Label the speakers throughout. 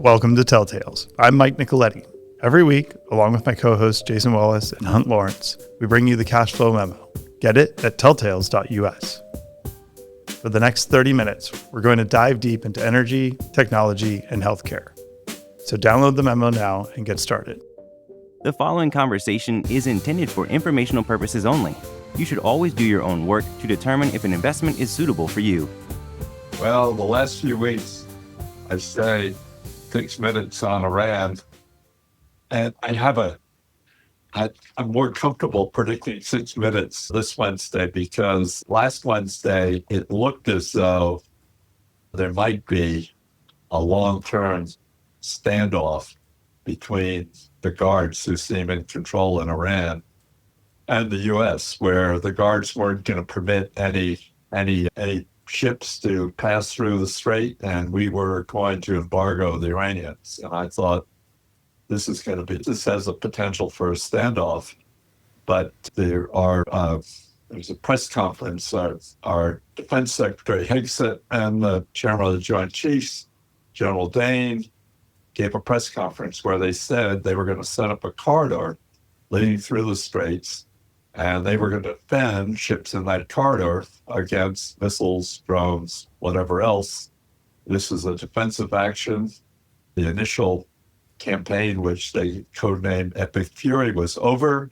Speaker 1: Welcome to Telltales. I'm Mike Nicoletti. Every week, along with my co-hosts Jason Wallace and Hunt Lawrence, we bring you the cash flow memo. Get it at telltales.us. For the next 30 minutes, we're going to dive deep into energy, technology, and healthcare. So download the memo now and get started.
Speaker 2: The following conversation is intended for informational purposes only. You should always do your own work to determine if an investment is suitable for you.
Speaker 3: Well, the last few weeks, I say 6 minutes on Iran, and I'm more comfortable predicting 6 minutes this Wednesday because last Wednesday, it looked as though there might be a long-term standoff between the guards who seem in control in Iran and the U.S., where the guards weren't going to permit any ships to pass through the strait, and we were going to embargo the Iranians. And I thought, this has a potential for a standoff. But there's a press conference. Our Defense Secretary Hegseth and the Chairman of the Joint Chiefs, General Dane, gave a press conference where they said they were going to set up a corridor leading through the straits, and they were going to defend ships in that corridor against missiles, drones, whatever else. This is a defensive action. The initial campaign, which they codenamed Epic Fury, was over.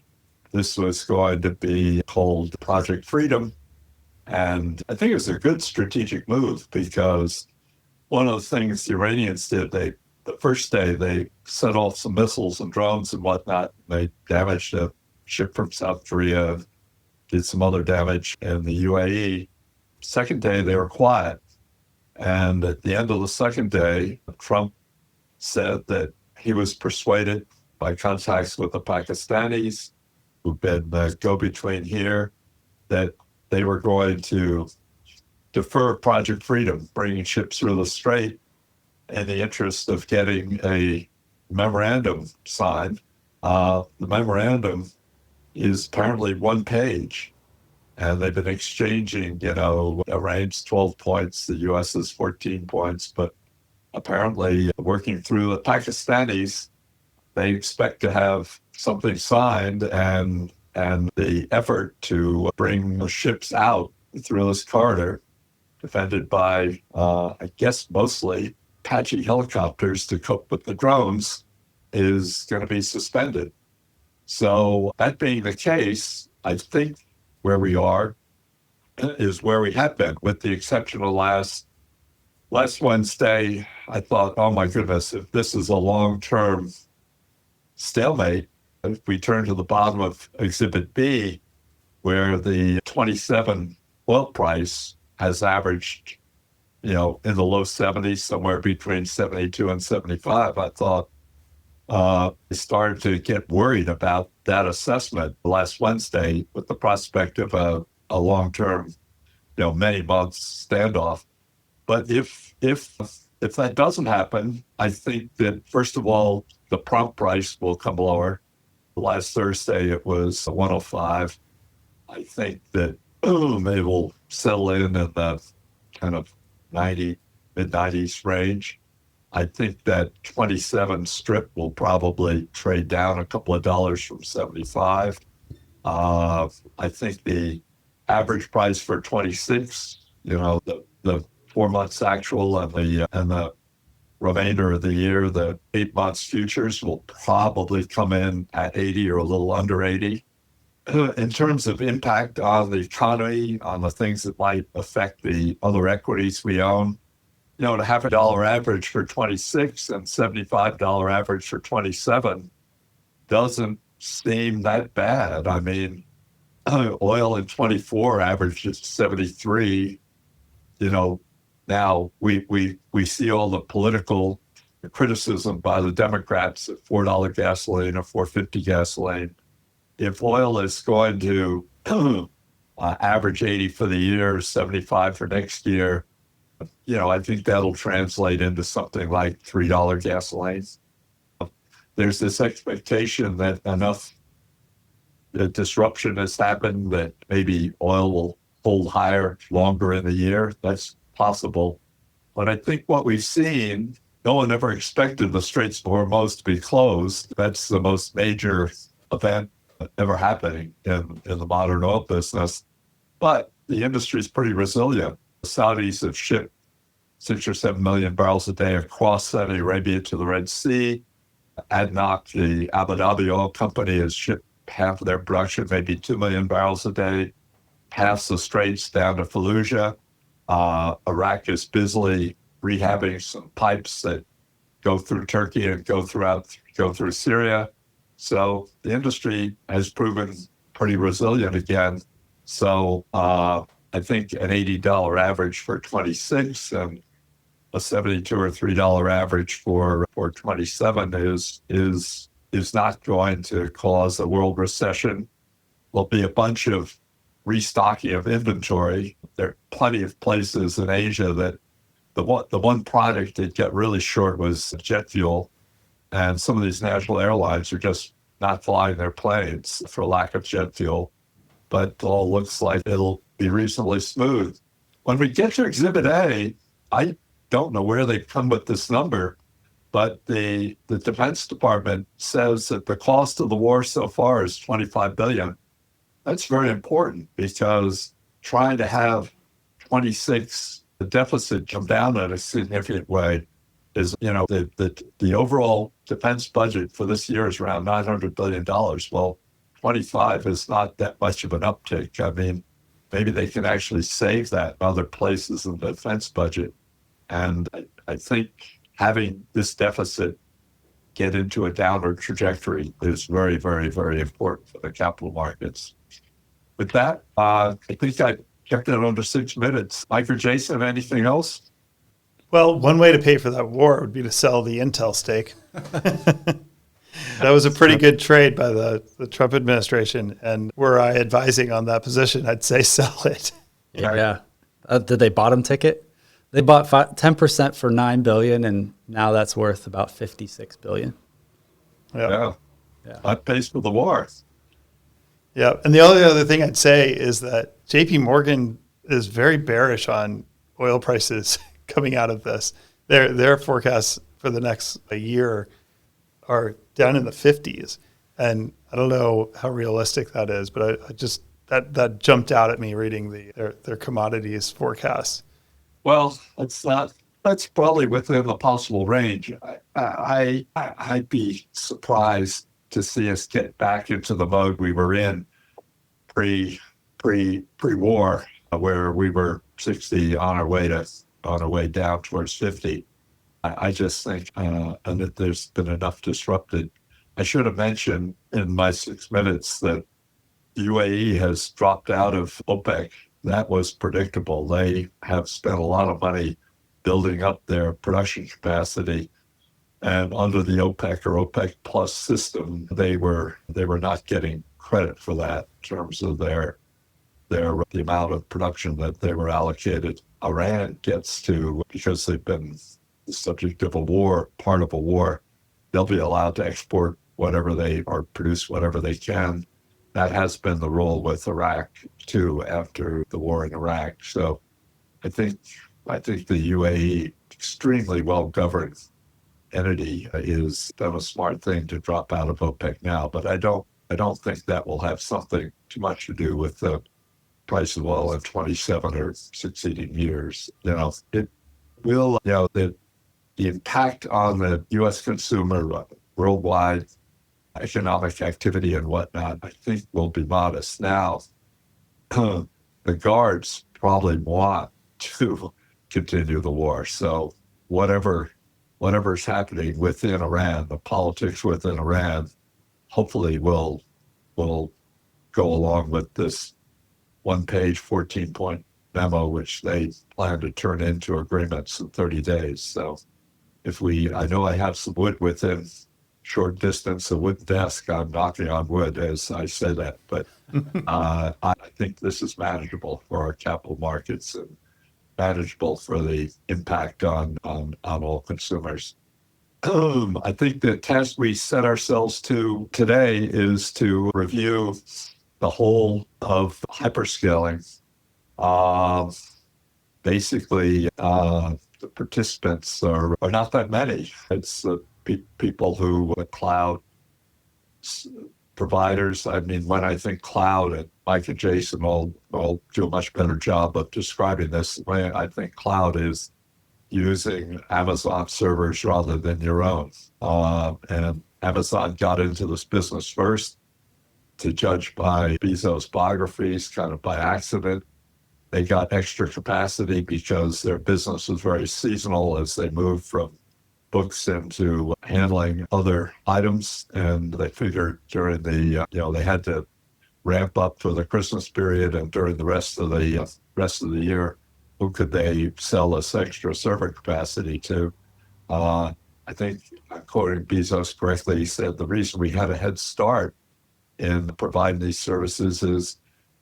Speaker 3: This was going to be called Project Freedom. And I think it was a good strategic move because one of the things the Iranians did, the first day they set off some missiles and drones and whatnot. They damaged a ship from South Korea, did some other damage in the UAE. Second day, they were quiet. And at the end of the second day, Trump said that he was persuaded by contacts with the Pakistanis who've been the go-between here that they were going to defer Project Freedom, bringing ships through the strait, in the interest of getting a memorandum signed. The memorandum is apparently one page, and they've been exchanging, Iran's 12 points, the U.S.'s 14 points, but apparently working through the Pakistanis, they expect to have something signed, and the effort to bring the ships out through this corridor, defended by, I guess, mostly Apache helicopters to cope with the drones, is going to be suspended. So that being the case, I think where we are is where we have been, with the exception of last Wednesday. I thought, oh my goodness, if this is a long-term stalemate, if we turn to the bottom of Exhibit B, where the 27 oil price has averaged, in the low 70s, somewhere between 72 and 75, I thought, I started to get worried about that assessment last Wednesday with the prospect of a long-term, many months standoff. But if that doesn't happen, I think that, first of all, the prompt price will come lower. Last Thursday, it was 105. I think that it will settle in the kind of mid-90s range. I think that 27 strip will probably trade down a couple of dollars from 75. I think the average price for 26, the 4 months actual and the remainder of the year, the 8 months futures will probably come in at 80 or a little under 80. In terms of impact on the economy, on the things that might affect the other equities we own, to have $1 average for 26 and $75 average for 27 doesn't seem that bad. I mean, oil in 24 averages 73. Now we see all the political criticism by the Democrats at $4 gasoline or $4.50 gasoline. If oil is going to average 80 for the year, 75 for next year, I think that'll translate into something like $3 gasoline. There's this expectation that enough disruption has happened that maybe oil will hold higher longer in the year. That's possible. But I think what we've seen no one ever expected the Straits of Hormuz to be closed. That's the most major event ever happening in the modern oil business. But the industry is pretty resilient. The Saudis have shipped 6 or 7 million barrels a day across Saudi Arabia to the Red Sea. ADNOC, the Abu Dhabi oil company, has shipped half of their production, maybe 2 million barrels a day, past the Straits down to Fallujah. Iraq is busily rehabbing some pipes that go through Turkey and go through Syria. So the industry has proven pretty resilient again. So I think an $80 average for 26 and a $72 or $3 average for 27 is not going to cause a world recession. There'll be a bunch of restocking of inventory. There are plenty of places in Asia that the one product that got really short was jet fuel, and some of these national airlines are just not flying their planes for lack of jet fuel. But it all looks like it'll be reasonably smooth. When we get to Exhibit A, I don't know where they come with this number, but the Defense Department says that the cost of the war so far is $25 billion. That's very important because trying to have 26 the deficit come down in a significant way is, the overall defense budget for this year is around $900 billion. Well, 25 is not that much of an uptick. I mean, maybe they can actually save that in other places in the defense budget. And I think having this deficit get into a downward trajectory is very, very, very important for the capital markets. With that, I think I kept it under 6 minutes. Mike or Jason, anything else?
Speaker 1: Well, one way to pay for that war would be to sell the Intel stake. That was a pretty good trade by the Trump administration. And were I advising on that position, I'd say sell it.
Speaker 4: Yeah. Did they bottom ticket? They bought 10% for $9 billion, and now that's worth about $56 billion.
Speaker 3: Yeah. That pays for the war.
Speaker 1: Yeah. And the only other thing I'd say is that JP Morgan is very bearish on oil prices coming out of this. Their forecasts for the next year are down in the 50s. And I don't know how realistic that is, but I just that jumped out at me reading their commodities forecasts.
Speaker 3: Well, that's probably within the possible range. I'd be surprised to see us get back into the mode we were in pre-war, where we were 60 on our way down towards 50. I just think and that there's been enough disrupted. I should have mentioned in my 6 minutes that UAE has dropped out of OPEC. That was predictable. They have spent a lot of money building up their production capacity, and under the OPEC or OPEC plus system, they were not getting credit for that in terms of the amount of production that they were allocated. Iran gets to, because they've been the subject of a war, part of a war, they'll be allowed to export whatever they or produce whatever they can. That has been the role with Iraq too after the war in Iraq. So I think the UAE, extremely well governed entity, is done a smart thing to drop out of OPEC now. But I don't think that will have something too much to do with the price of oil in 27 or succeeding years. It will. The impact on the U.S. consumer, worldwide economic activity and whatnot, I think will be modest. Now, the guards probably want to continue the war. So whatever's happening within Iran, the politics within Iran, hopefully will go along with this one-page, 14-point memo, which they plan to turn into agreements in 30 days. So I know I have some wood within short distance, a wood desk. I'm knocking on wood as I say that, but I think this is manageable for our capital markets and manageable for the impact on all consumers. I think the task we set ourselves to today is to review the whole of hyperscaling. Basically, the participants are not that many. It's people who cloud providers. I mean, when I think cloud, and Mike and Jason will do a much better job of describing this. The way I think cloud is using Amazon servers rather than your own. And Amazon got into this business first, to judge by Bezos' biographies, kind of by accident. They got extra capacity because their business was very seasonal as they moved from books into handling other items. And they figured during the, they had to ramp up for the Christmas period, and during the rest of the year, who could they sell this extra server capacity to? I think, quoting Bezos correctly, he said the reason we had a head start in providing these services is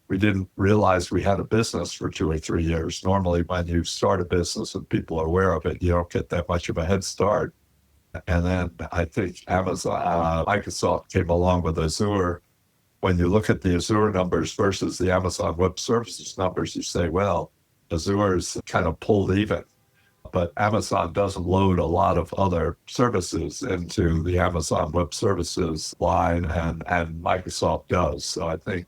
Speaker 3: we didn't realize we had a business for 2 or 3 years. Normally, when you start a business and people are aware of it, you don't get that much of a head start. And then I think Microsoft came along with Azure. When you look at the Azure numbers versus the Amazon Web Services numbers, you say, well, Azure's kind of pulled even. But Amazon doesn't load a lot of other services into the Amazon Web Services line, and Microsoft does. So I think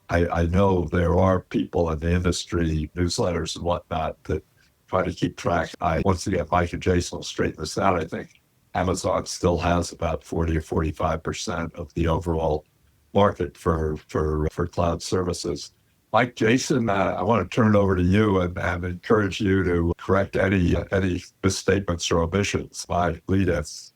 Speaker 3: I know there are people in the industry, newsletters and whatnot, that try to keep track. Once again, Mike and Jason will straighten this out. I think Amazon still has about 40 or 45% of the overall market for cloud services. Mike, Jason, I want to turn it over to you and encourage you to correct any misstatements or omissions by lead-ins.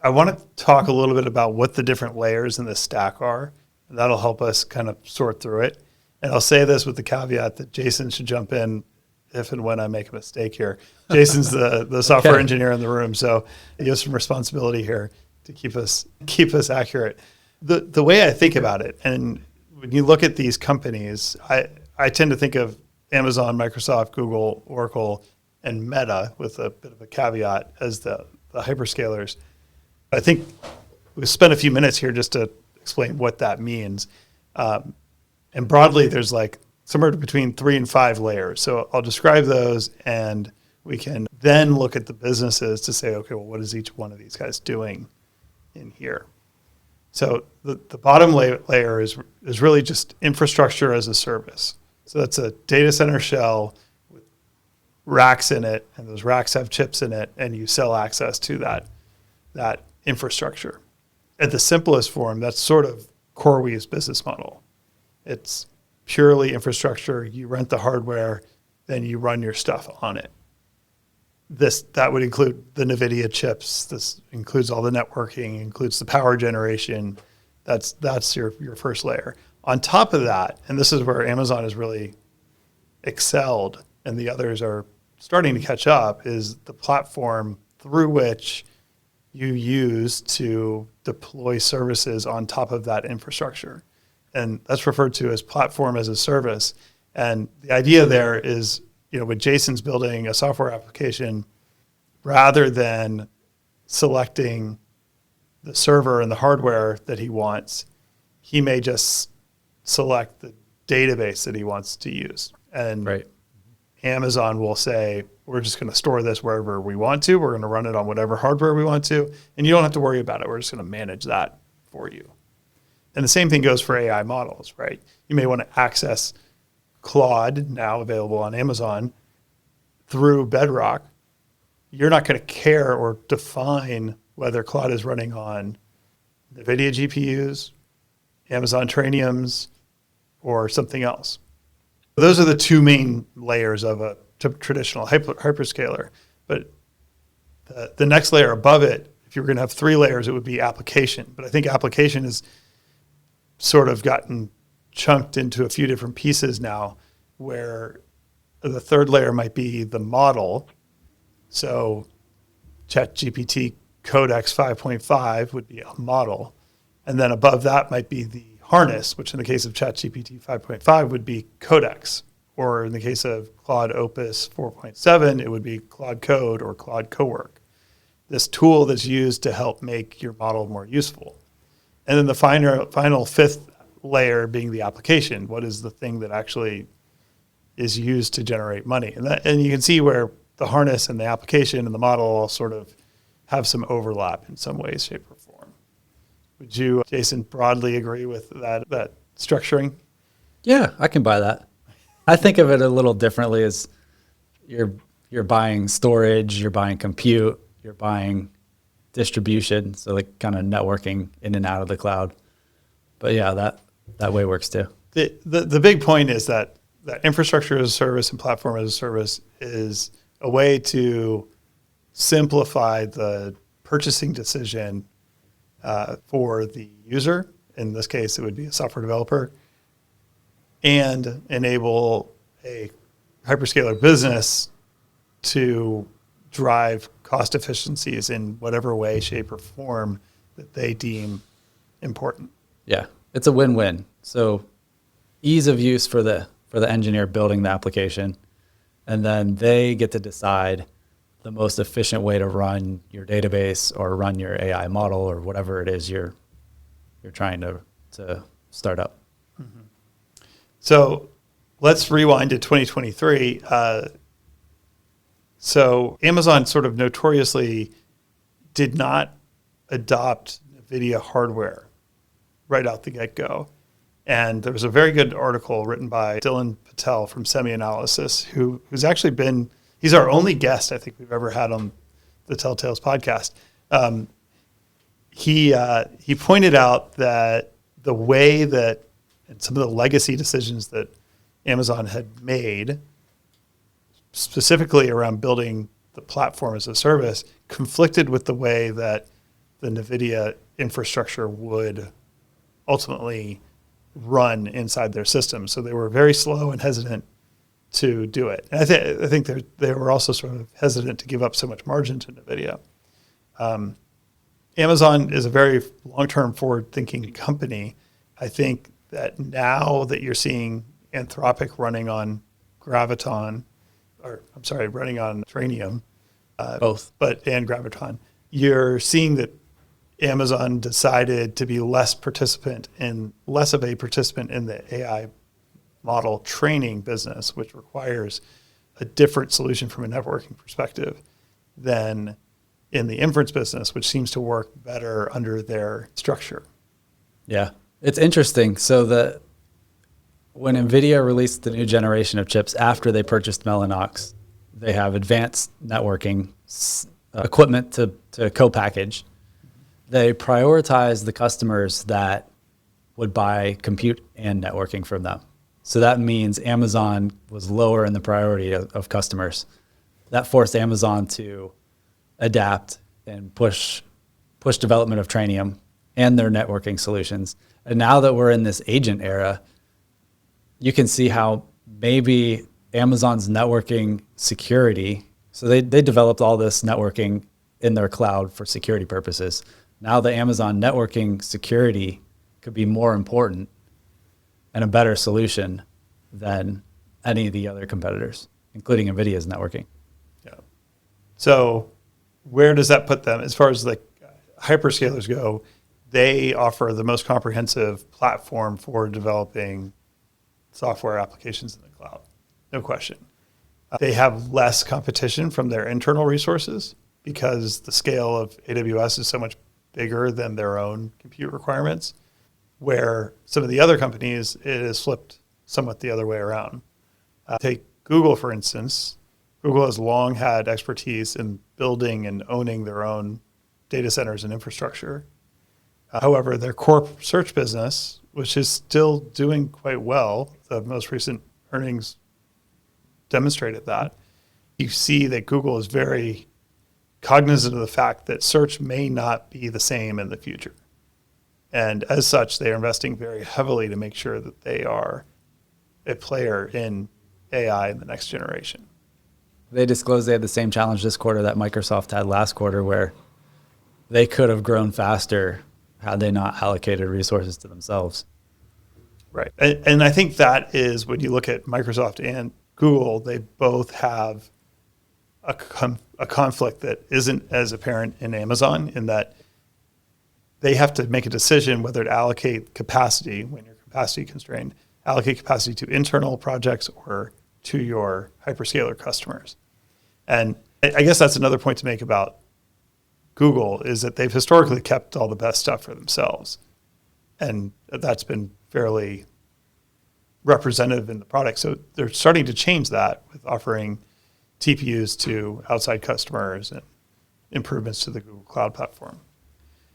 Speaker 1: I want to talk a little bit about what the different layers in the stack are. And that'll help us kind of sort through it. And I'll say this with the caveat that Jason should jump in if and when I make a mistake here. Jason's the software engineer in the room, so he has some responsibility here to keep us accurate. The way I think about it, and when you look at these companies, I tend to think of Amazon, Microsoft, Google, Oracle, and Meta, with a bit of a caveat, as the hyperscalers. I think we've spent a few minutes here just to explain what that means. And broadly, there's like somewhere between 3 and 5 layers. So I'll describe those, and we can then look at the businesses to say, okay, well, what is each one of these guys doing in here? So the bottom layer is really just infrastructure as a service. So that's a data center shell with racks in it, and those racks have chips in it, and you sell access to that infrastructure. At the simplest form, that's sort of CoreWeave's business model. It's purely infrastructure. You rent the hardware, then you run your stuff on it. That would include the NVIDIA chips. This includes all the networking, includes the power generation. That's your first layer. On top of that, and this is where Amazon has really excelled and the others are starting to catch up, is the platform through which you use to deploy services on top of that infrastructure. And that's referred to as platform as a service. And the idea there is, when Jason's building a software application, rather than selecting the server and the hardware that he wants, he may just select the database that he wants to use. And
Speaker 4: right.
Speaker 1: Amazon will say, we're just going to store this wherever we want to. We're going to run it on whatever hardware we want to. And you don't have to worry about it. We're just going to manage that for you. And the same thing goes for AI models, right? You may want to access Claude, now available on Amazon, through Bedrock. You're not going to care or define whether Claude is running on NVIDIA GPUs, Amazon Trainiums, or something else. Those are the two main layers of a traditional hyperscaler. But the next layer above it, if you were going to have 3 layers, it would be application. But I think application has sort of gotten chunked into a few different pieces now, where the third layer might be the model. So ChatGPT Codex 5.5 would be a model. And then above that might be the harness, which in the case of ChatGPT 5.5 would be Codex. Or in the case of Claude Opus 4.7, it would be Claude Code or Claude Cowork. This tool that's used to help make your model more useful. And then the final fifth layer being the application. What is the thing that actually is used to generate money? And you can see where the harness and the application and the model all sort of have some overlap in some way, shape, or form. Would you, Jason, broadly agree with that structuring?
Speaker 4: Yeah, I can buy that. I think of it a little differently as you're buying storage, you're buying compute, you're buying distribution, so like kind of networking in and out of the cloud. But yeah, that way works too.
Speaker 1: The big point is that infrastructure as a service and platform as a service is a way to simplify the purchasing decision for the user. In this case, it would be a software developer, and enable a hyperscaler business to drive cost efficiencies in whatever way, shape, or form that they deem important.
Speaker 4: Yeah, it's a win-win. So ease of use for the engineer building the application, and then they get to decide the most efficient way to run your database or run your AI model or whatever it is you're trying to start up.
Speaker 1: Mm-hmm. So let's rewind to 2023. So Amazon sort of notoriously did not adopt NVIDIA hardware right out the get-go. And there was a very good article written by Dylan Patel from SemiAnalysis, who's actually he's our only guest I think we've ever had on the Telltales podcast. He pointed out that the way that, and some of the legacy decisions that Amazon had made, specifically around building the platform as a service, conflicted with the way that the NVIDIA infrastructure would ultimately run inside their system. So they were very slow and hesitant to do it. And I think they were also sort of hesitant to give up so much margin to NVIDIA. Amazon is a very long-term forward-thinking company. I think that now that you're seeing Anthropic running on running on Trainium,
Speaker 4: Both,
Speaker 1: and Graviton, you're seeing that Amazon decided to be less of a participant in the AI model training business, which requires a different solution from a networking perspective than in the inference business, which seems to work better under their structure.
Speaker 4: Yeah, it's interesting. So when NVIDIA released the new generation of chips after they purchased Mellanox, they have advanced networking equipment to co-package. They prioritized the customers that would buy compute and networking from them. So that means Amazon was lower in the priority of customers. That forced Amazon to adapt and push development of Trainium and their networking solutions. And now that we're in this agent era, you can see how maybe Amazon's networking security, so they developed all this networking in their cloud for security purposes. Now the Amazon networking security could be more important and a better solution than any of the other competitors, including NVIDIA's networking.
Speaker 1: Yeah. So where does that put them? As far as like hyperscalers go, they offer the most comprehensive platform for developing software applications in the cloud. No question. They have less competition from their internal resources because the scale of AWS is so much bigger than their own compute requirements, where some of the other companies, it is flipped somewhat the other way around. Take Google, for instance. Google has long had expertise in building and owning their own data centers and infrastructure. However, their core search business, which is still doing quite well, the most recent earnings demonstrated that, you see that Google is very cognizant of the fact that search may not be the same in the future. And as such, they are investing very heavily to make sure that they are a player in AI in the next generation.
Speaker 4: They disclosed they had the same challenge this quarter that Microsoft had last quarter, where they could have grown faster had they not allocated resources to themselves.
Speaker 1: Right. And I think that is, when you look at Microsoft and Google, they both have a conflict that isn't as apparent in Amazon, in that they have to make a decision whether to allocate capacity when you're capacity constrained, allocate capacity to internal projects or to your hyperscaler customers. And I guess that's another point to make about Google is that they've historically kept all the best stuff for themselves. And that's been fairly representative in the product. So they're starting to change that with offering TPUs to outside customers and improvements to the Google Cloud Platform.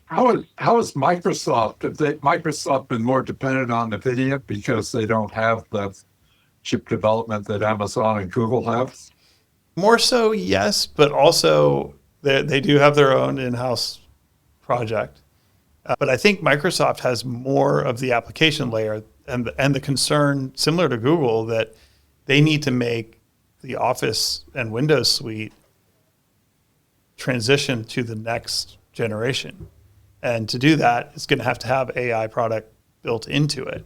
Speaker 3: How is Microsoft? Have Microsoft been more dependent on NVIDIA because they don't have the chip development that Amazon and Google have?
Speaker 1: More so, yes, but also they do have their own in-house project. But I think Microsoft has more of the application layer and the concern, similar to Google, that they need to make the Office and Windows suite transition to the next generation. And to do that, it's going to have AI product built into it.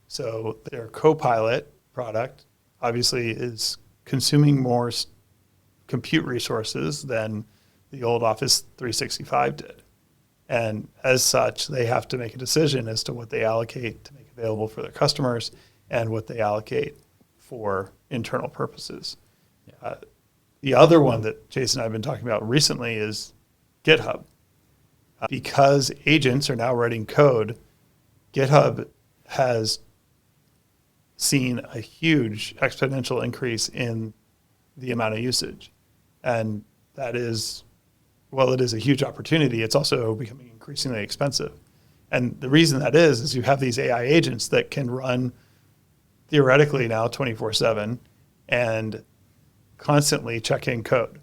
Speaker 1: So their Copilot product obviously is consuming more compute resources than the old Office 365 did. And as such, they have to make a decision as to what they allocate to make available for their customers and what they allocate for internal purposes. The other one that Jason and I have been talking about recently is GitHub. Because agents are now writing code, GitHub has seen a huge exponential increase in the amount of usage. And that is, well, it is a huge opportunity. It's also becoming increasingly expensive. And the reason that is you have these AI agents that can run theoretically now 24/7 and constantly check in code.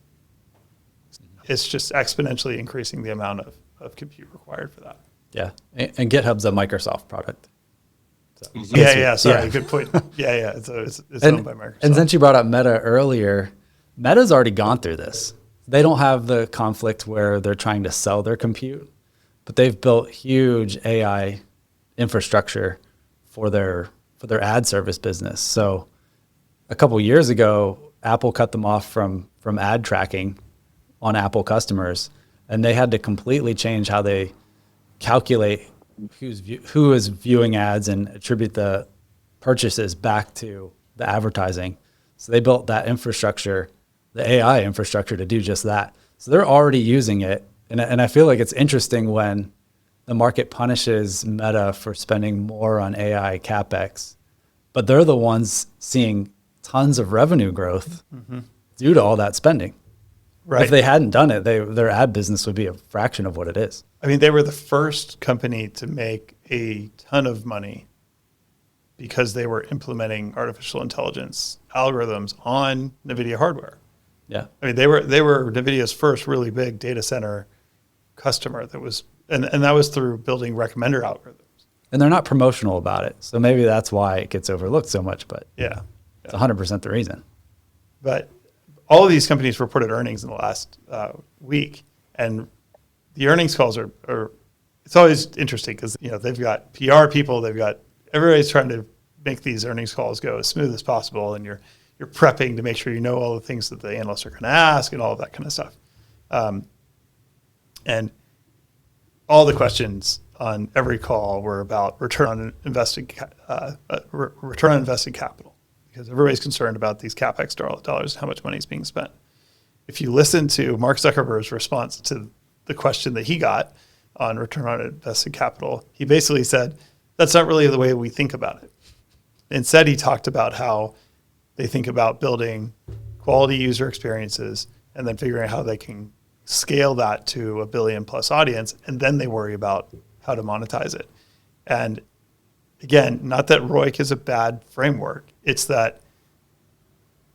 Speaker 1: It's just exponentially increasing the amount of compute required for that.
Speaker 4: Yeah. And GitHub's a Microsoft product. So,
Speaker 1: sorry, good point. It's owned by Microsoft.
Speaker 4: And since you brought up Meta earlier, Meta's already gone through this. They don't have the conflict where they're trying to sell their compute, but they've built huge AI infrastructure for their ad service business. So a couple years ago, Apple cut them off from ad tracking on Apple customers, and they had to completely change how they calculate who is viewing ads and attribute the purchases back to the advertising. So they built that infrastructure, the AI infrastructure, to do just that. So they're already using it. And I feel like it's interesting when the market punishes Meta for spending more on AI CapEx, but they're the ones seeing tons of revenue growth due to all that spending. Right. If they hadn't done it, their ad business would be a fraction of what it is.
Speaker 1: I mean, they were the first company to make a ton of money because they were implementing artificial intelligence algorithms on NVIDIA hardware.
Speaker 4: Yeah.
Speaker 1: I mean, they were NVIDIA's first really big data center customer that was, and that was through building recommender algorithms.
Speaker 4: And they're not promotional about it. So maybe that's why it gets overlooked so much, but
Speaker 1: yeah.
Speaker 4: It's 100% the reason.
Speaker 1: But all of these companies reported earnings in the last week, and the earnings calls are it's always interesting because they've got PR people, everybody's trying to make these earnings calls go as smooth as possible, and you're prepping to make sure you know all the things that the analysts are going to ask and all of that kind of stuff. And all the questions on every call were about return on invested capital, because everybody's concerned about these CapEx dollars and how much money is being spent. If you listen to Mark Zuckerberg's response to the question that he got on return on invested capital, he basically said, that's not really the way we think about it. Instead, he talked about how they think about building quality user experiences and then figuring out how they can scale that to a billion plus audience, and then they worry about how to monetize it. And again, not that ROIC is a bad framework. It's that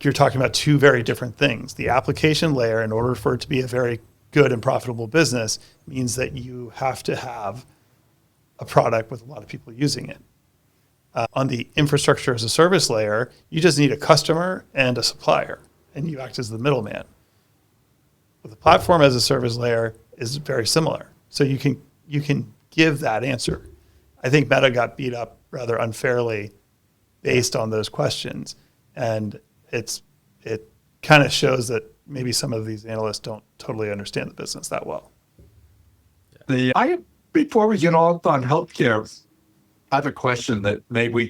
Speaker 1: you're talking about two very different things. The application layer, in order for it to be a very good and profitable business, means that you have to have a product with a lot of people using it. On the infrastructure as a service layer, you just need a customer and a supplier, and you act as the middleman. But the platform as a service layer is very similar. So you can give that answer. I think Meta got beat up rather unfairly based on those questions. And it kind of shows that maybe some of these analysts don't totally understand the business that well.
Speaker 3: Before we get off on healthcare, I have a question that maybe we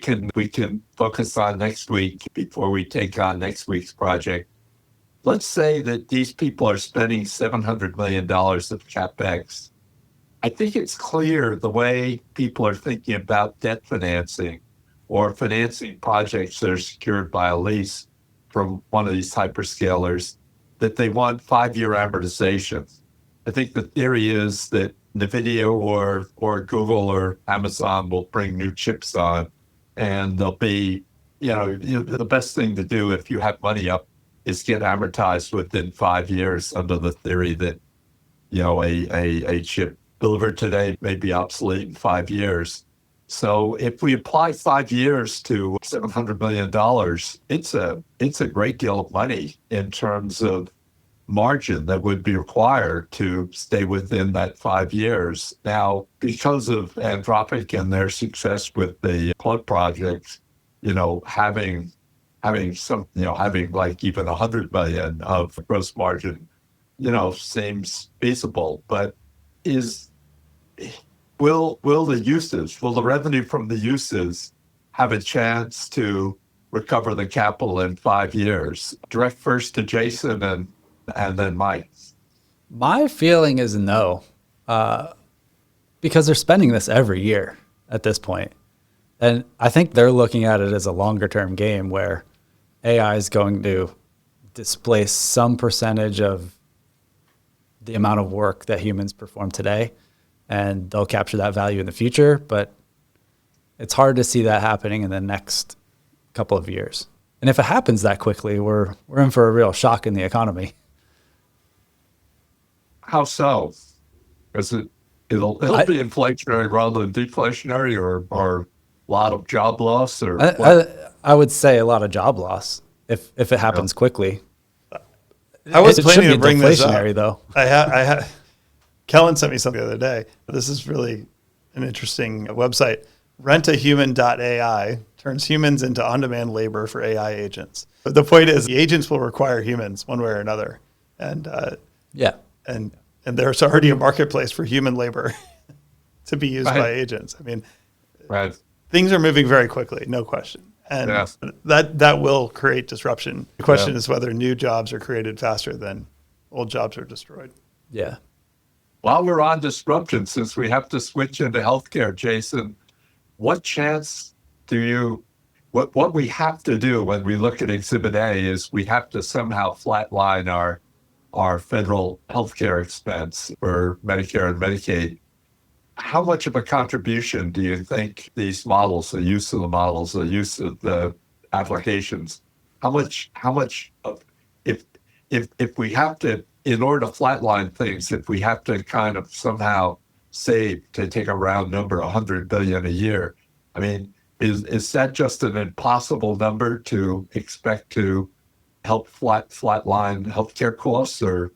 Speaker 3: can focus on next week before we take on next week's project. let's say that these people are spending $700 million of CapEx. I think it's clear the way people are thinking about debt financing or financing projects that are secured by a lease from one of these hyperscalers that they want 5-year amortization. I think the theory is that NVIDIA or Google or Amazon will bring new chips on, and they'll be, the best thing to do if you have money up is get amortized within 5 years under the theory that, a chip delivered today may be obsolete in 5 years. So if we apply 5 years to $700 million, it's a great deal of money in terms of margin that would be required to stay within that 5 years. Now, because of Anthropic and their success with the Cloud project, having like even 100 million of gross margin, seems feasible. But will the revenue from the uses have a chance to recover the capital in 5 years? Direct first to Jason and then Mike.
Speaker 4: My feeling is no, because they're spending this every year at this point. And I think they're looking at it as a longer term game where AI is going to displace some percentage of the amount of work that humans perform today, and they'll capture that value in the future. But it's hard to see that happening in the next couple of years. And if it happens that quickly, we're in for a real shock in the economy.
Speaker 3: How so? Because it'll be inflationary rather than deflationary, or a lot of job loss, or
Speaker 4: I would say a lot of job loss if it happens quickly.
Speaker 1: I was planning to bring this up.
Speaker 4: Though.
Speaker 1: Kellen sent me something the other day. This is really an interesting website. Rentahuman.ai turns humans into on-demand labor for AI agents. But the point is, the agents will require humans one way or another, and and there's already a marketplace for human labor to be used by agents. I mean, things are moving very quickly, no question. And that will create disruption. The question is whether new jobs are created faster than old jobs are destroyed.
Speaker 4: Yeah.
Speaker 3: While we're on disruption, since we have to switch into healthcare, Jason, what chance what we have to do when we look at Exhibit A is we have to somehow flatline our federal healthcare expense for Medicare and Medicaid. How much of a contribution do you think these models, the use of the models, the use of the applications, how much of, if we have to, in order to flatline things, if we have to kind of somehow save, to take a round number, 100 billion a year, I mean, is that just an impossible number to expect to help flatline healthcare costs, or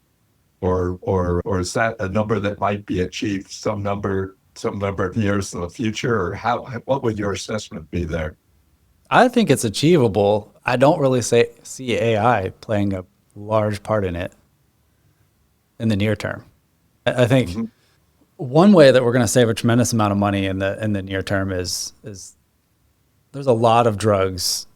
Speaker 3: is that a number that might be achieved some number of years in the future, or what would your assessment be there?
Speaker 4: I think it's achievable. I don't really see AI playing a large part in it in the near term. I think one way that we're going to save a tremendous amount of money in the near term is there's a lot of drugs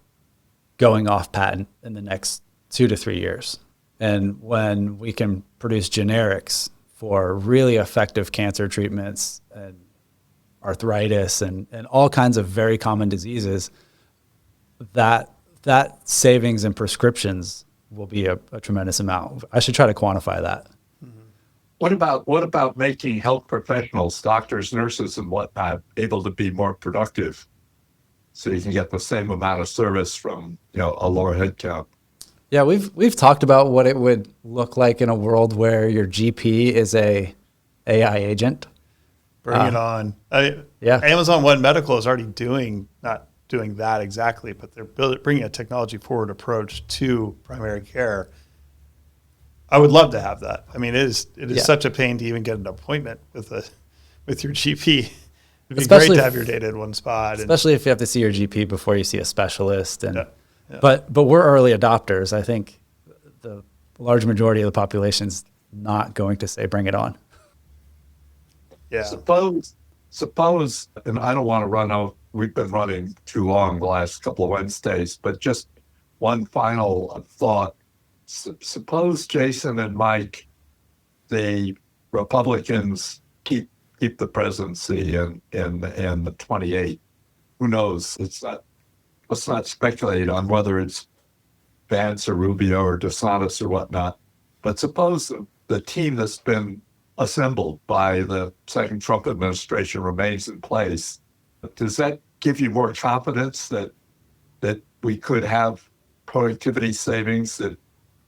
Speaker 4: going off patent in the next 2 to 3 years. And when we can produce generics for really effective cancer treatments and arthritis and all kinds of very common diseases, that savings in prescriptions will be a tremendous amount. I should try to quantify that.
Speaker 3: What about making health professionals, doctors, nurses, and whatnot, able to be more productive, so you can get the same amount of service from a lower headcount?
Speaker 4: Yeah, we've talked about what it would look like in a world where your GP is a AI agent.
Speaker 1: Bring it on. Amazon One Medical is already not doing that exactly, but they're bringing a technology forward approach to primary care. I would love to have that. I mean, it is such a pain to even get an appointment with your GP. It'd be great to have your data in one spot.
Speaker 4: Especially if you have to see your GP before you see a specialist. But we're early adopters. I think the large majority of the population is not going to say bring it on.
Speaker 1: Yeah.
Speaker 3: Suppose, and I don't want to run out. We've been running too long the last couple of Wednesdays, but just one final thought. suppose Jason and Mike, the Republicans keep the presidency in the 28. Who knows? Let's not speculate on whether it's Vance or Rubio or DeSantis or whatnot. But suppose the team that's been assembled by the second Trump administration remains in place. Does that give you more confidence that we could have productivity savings, that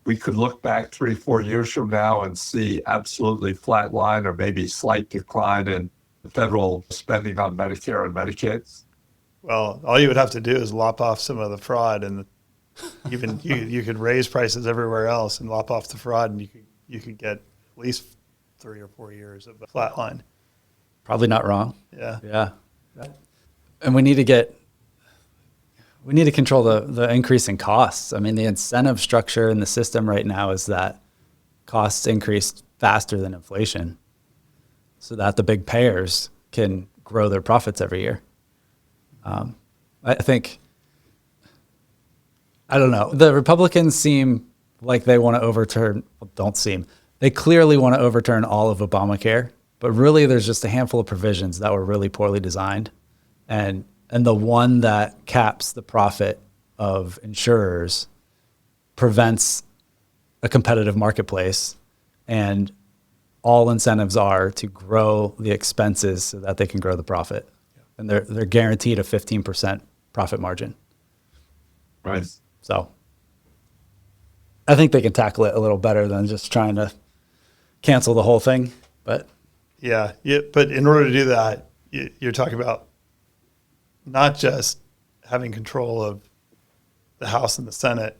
Speaker 3: we could look back 3-4 years from now and see absolutely flat line or maybe slight decline in federal spending on Medicare and Medicaid?
Speaker 1: Well, all you would have to do is lop off some of the fraud, and even you could raise prices everywhere else and lop off the fraud, and you could get at least 3 or 4 years of a flat line.
Speaker 4: Probably not wrong.
Speaker 1: Yeah.
Speaker 4: And we need to control the increase in costs. I mean, the incentive structure in the system right now is that costs increase faster than inflation so that the big payers can grow their profits every year. I don't know. The Republicans seem like they want to they clearly want to overturn all of Obamacare, but really there's just a handful of provisions that were really poorly designed. And the one that caps the profit of insurers prevents a competitive marketplace, and all incentives are to grow the expenses so that they can grow the profit. And they're guaranteed a 15% profit margin.
Speaker 3: Right.
Speaker 4: So I think they can tackle it a little better than just trying to cancel the whole thing. But
Speaker 1: Yeah. But in order to do that, you're talking about not just having control of the House and the Senate,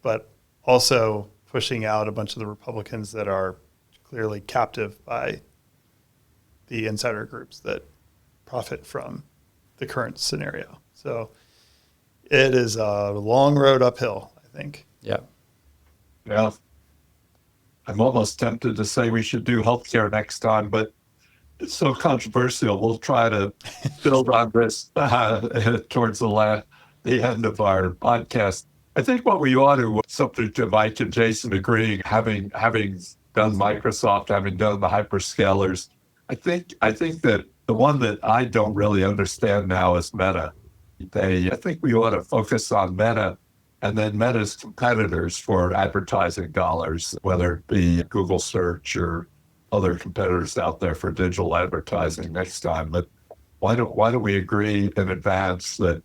Speaker 1: but also pushing out a bunch of the Republicans that are clearly captive by the insider groups that profit from the current scenario. So it is a long road uphill, I think.
Speaker 4: yeah.
Speaker 3: Yeah. I'm almost tempted to say we should do healthcare next time, but it's so controversial. We'll try to build on this towards the end of our podcast. I think what we ought to, subject to Mike and Jason agreeing, having done Microsoft, having done the hyperscalers, I think that the one that I don't really understand now is Meta. I think we ought to focus on Meta and then Meta's competitors for advertising dollars, whether it be Google search or other competitors out there for digital advertising next time. But why don't we agree in advance that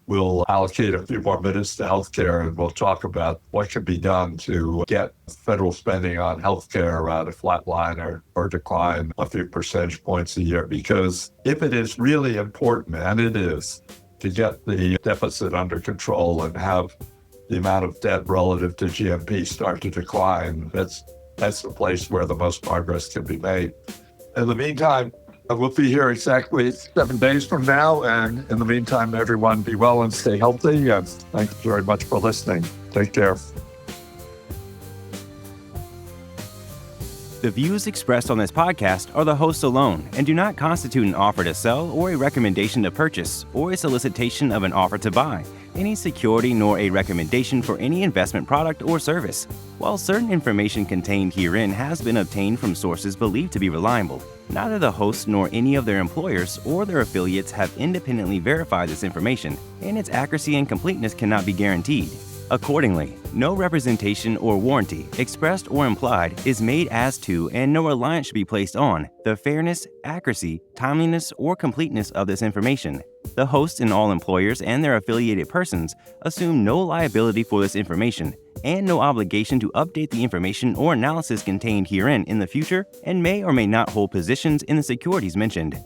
Speaker 3: we'll allocate a few more minutes to healthcare, and we'll talk about what can be done to get federal spending on healthcare around a flat line or decline a few percentage points a year. Because if it is really important, and it is, to get the deficit under control and have the amount of debt relative to GDP start to decline, that's the place where the most progress can be made. In the meantime, we'll be here exactly 7 days from now. And in the meantime, everyone be well and stay healthy. And thanks very much for listening. Take care.
Speaker 2: The views expressed on this podcast are the host alone and do not constitute an offer to sell or a recommendation to purchase or a solicitation of an offer to buy any security nor a recommendation for any investment product or service. While certain information contained herein has been obtained from sources believed to be reliable, neither the host nor any of their employers or their affiliates have independently verified this information, and its accuracy and completeness cannot be guaranteed. Accordingly, no representation or warranty, expressed or implied, is made as to, and no reliance should be placed on, the fairness, accuracy, timeliness, or completeness of this information. The host and all employers and their affiliated persons assume no liability for this information and no obligation to update the information or analysis contained herein in the future, and may or may not hold positions in the securities mentioned.